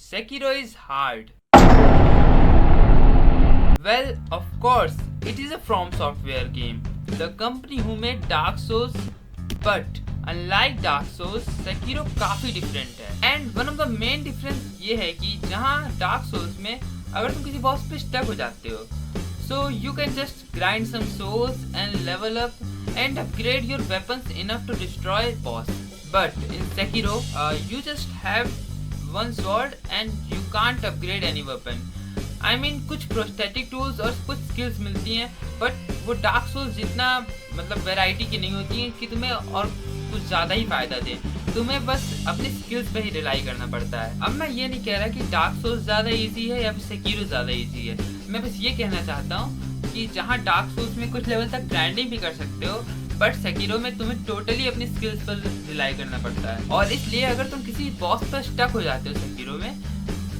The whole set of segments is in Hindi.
Sekiro is hard. Well, of course, it is a From Software game, the company who made Dark Souls, but unlike Dark Souls, Sekiro काफी different है. And one of the main difference ये है कि जहाँ Dark Souls में अगर तुम किसी boss पे stuck हो जाते हो, so you can just grind some souls and level up and upgrade your weapons enough to destroy boss. But in Sekiro, you just have one sword and you can't upgrade any weapon. I mean कुछ प्रोस्थेटिक टूल्स और कुछ स्किल्स मिलती हैं, बट वो डार्क सोल्स जितना मतलब वैरायटी की नहीं होती हैं कि तुम्हें और कुछ ज़्यादा ही फ़ायदा दे. तुम्हें बस अपनी स्किल्स पे ही रिलाई करना पड़ता है. अब मैं ये नहीं कह रहा कि डार्क सोल्स ज़्यादा इजी है या फिर सेकिरो ज़्यादा इजी है. मैं बस ये कहना चाहता हूँ कि जहाँ डार्क सोल्स में कुछ लेवल तक ग्राइंडिंग भी कर सकते हो, बट सेकिरो में तुम्हें टोटली अपनी स्किल्स पर रिलाई करना पड़ता है. और इसलिए अगर तुम किसी बॉस पर स्टक हो जाते हो सेकिरो में,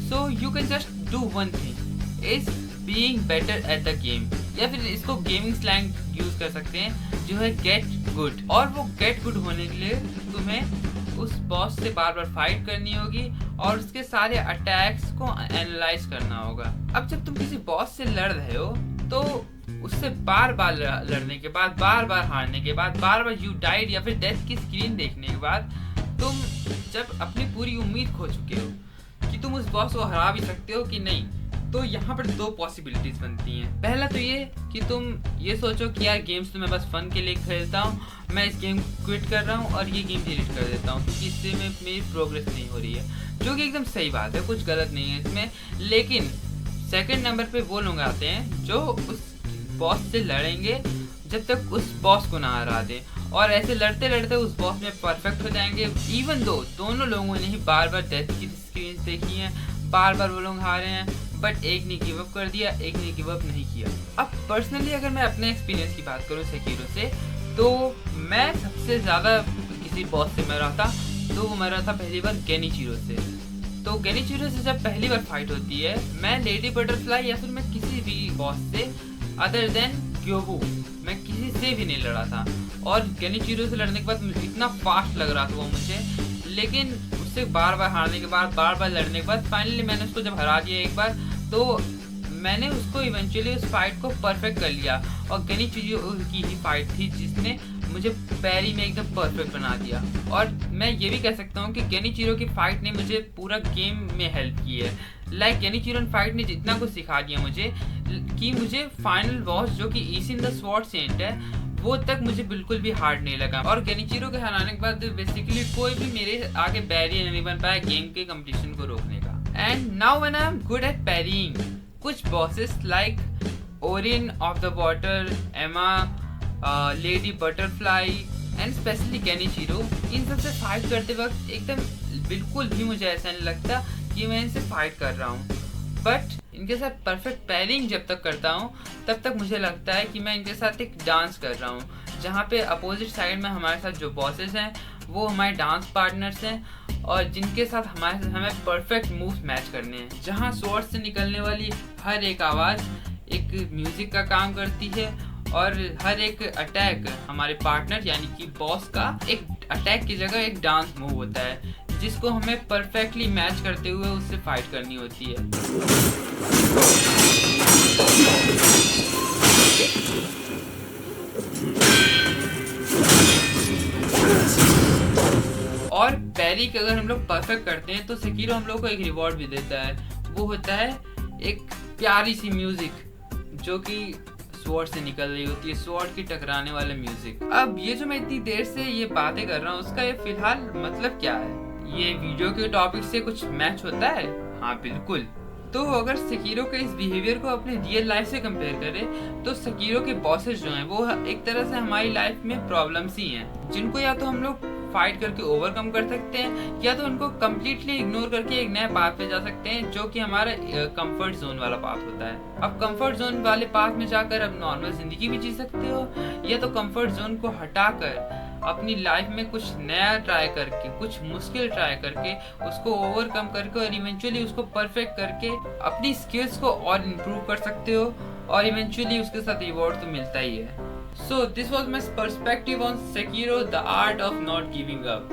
so you can just do one thing is being better at the game, या फिर इसको गेमिंग स्लैंग यूज कर सकते हैं जो है गेट गुड. और वो गेट गुड होने के लिए तुम्हें उस बॉस से बार बार फाइट करनी होगी और उसके सारे अटैक्स को एनालाइज करना होगा. अब जब तुम किसी बॉस से लड़ रहे हो तो उससे बार बार लड़ने के बाद, बार बार हारने के बाद, बार बार यू डाइड या फिर डेथ की स्क्रीन देखने के बाद तुम जब अपनी पूरी उम्मीद खो चुके हो कि तुम उस बॉस को हरा भी सकते हो कि नहीं, तो यहाँ पर दो पॉसिबिलिटीज बनती हैं. पहला तो ये कि तुम ये सोचो कि यार गेम्स तो मैं बस फन के लिए खेलता हूँ, मैं इस गेम को क्विट कर रहा हूँ और ये गेम डिलीट कर देता हूँ क्योंकि इससे मेरी प्रोग्रेस नहीं हो रही है, जो कि एकदम सही बात है, कुछ गलत नहीं है इसमें. लेकिन सेकंड नंबर पे वो लोग आते हैं जो उस बॉस से लड़ेंगे जब तक उस बॉस को ना हरा दे, और ऐसे लड़ते लड़ते उस बॉस में परफेक्ट हो जाएंगे. इवन दो दोनों लोगों ने ही बार बार डेथ की स्क्रीन देखी हैं, बार बार वो लोग हारे हैं, बट एक ने गिव अप कर दिया, एक ने गिव अप नहीं किया. अब पर्सनली अगर मैं अपने एक्सपीरियंस की बात करूँ सेकिरो से, तो मैं सबसे ज़्यादा किसी बॉस से मरा था तो वो मरा था पहली बार गेनिचिरो से. तो गेनिचिरो से जब पहली बार फाइट होती है, मैं लेडी बटरफ्लाई या फिर मैं किसी भी बॉस से अदर देन ग्योबू मैं किसी से भी नहीं लड़ा था. और गेनिचिरो से लड़ने के बाद इतना फास्ट लग रहा था वो मुझे, लेकिन उससे बार बार हारने के बाद, बार बार लड़ने के बाद फाइनली मैंने उसको जब हरा दिया एक बार, तो मैंने उसको इवेंचुअली उस फाइट को परफेक्ट कर लिया. और गेनिचिरो की ही फाइट थी जिसने मुझे पैरी में एकदम परफेक्ट बना दिया. और मैं ये भी कह सकता हूँ कि गेनिचिरो की फाइट ने मुझे पूरा गेम में हेल्प की है. लाइक गेनिचिरो फाइट ने जितना कुछ सिखा दिया मुझे कि मुझे फाइनल बॉस जो कि ईसिन द स्वॉर्ड सेंट है, वो तक मुझे बिल्कुल भी हार्ड नहीं लगा. और गेनिचिरो के हराने के बाद बेसिकली कोई भी मेरे आगे बैरियर नहीं बन पाया गेम के कंपटीशन को रोकने का. And now when I am good at parrying कुछ bosses like Orin of the water, Emma, lady butterfly and especially Genichiro, इन सबसे फाइट करते वक्त एकदम बिल्कुल भी मुझे ऐसा नहीं लगता कि मैं इनसे फाइट कर रहा हूँ. बट इनके साथ परफेक्ट पैरिंग जब तक करता हूँ तब तक मुझे लगता है कि मैं इनके साथ एक डांस कर रहा हूँ, जहाँ पे अपोजिट साइड में हमारे साथ जो बॉसेस हैं वो हमारे डांस पार्टनर्स हैं और जिनके साथ हमें परफेक्ट मूव्स मैच करने हैं. जहाँ स्वॉर्ड से निकलने वाली हर एक आवाज़ एक म्यूज़िक का काम करती है और हर एक अटैक हमारे पार्टनर यानी कि बॉस का एक अटैक की जगह एक डांस मूव होता है जिसको हमें परफेक्टली मैच करते हुए उससे फाइट करनी होती है. और पैरी के अगर हम लोग परफेक्ट करते हैं तो सेकिरो हम लोग को एक रिवॉर्ड भी देता है. वो होता है एक प्यारी सी म्यूजिक जो कि स्वॉर्ड से निकल रही होती है, स्वॉर्ड की टकराने वाला म्यूजिक. अब ये जो मैं इतनी देर से ये बातें कर रहा हूँ उसका ये फिलहाल मतलब क्या है? ये वीडियो के टॉपिक से कुछ मैच होता है? हाँ बिल्कुल. तो अगर सेकिरो के इस बिहेवियर को अपने रियल लाइफ से कंपेयर करें तो सेकिरो के बॉसेस जो हैं वो एक तरह से हमारी लाइफ में प्रॉब्लम्स ही हैं जिनको या तो हम लोग फाइट करके ओवरकम कर सकते हैं या तो उनको कम्प्लीटली इग्नोर करके एक नए पाथ पे जा सकते हैं जो कि हमारा कंफर्ट जोन वाला पाथ होता है. अब कंफर्ट जोन वाले पाथ में जाकर अब नॉर्मल जिंदगी भी जी सकते हो, या तो कंफर्ट जोन को हटाकर अपनी लाइफ में कुछ नया ट्राई करके, कुछ मुश्किल ट्राई करके उसको ओवरकम करके और इवेंचुअली उसको परफेक्ट करके अपनी स्किल्स को और इम्प्रूव कर सकते हो और इवेंचुअली उसके साथ रिवॉर्ड तो मिलता ही है. So this was my perspective on Sekiro, the art of not giving up.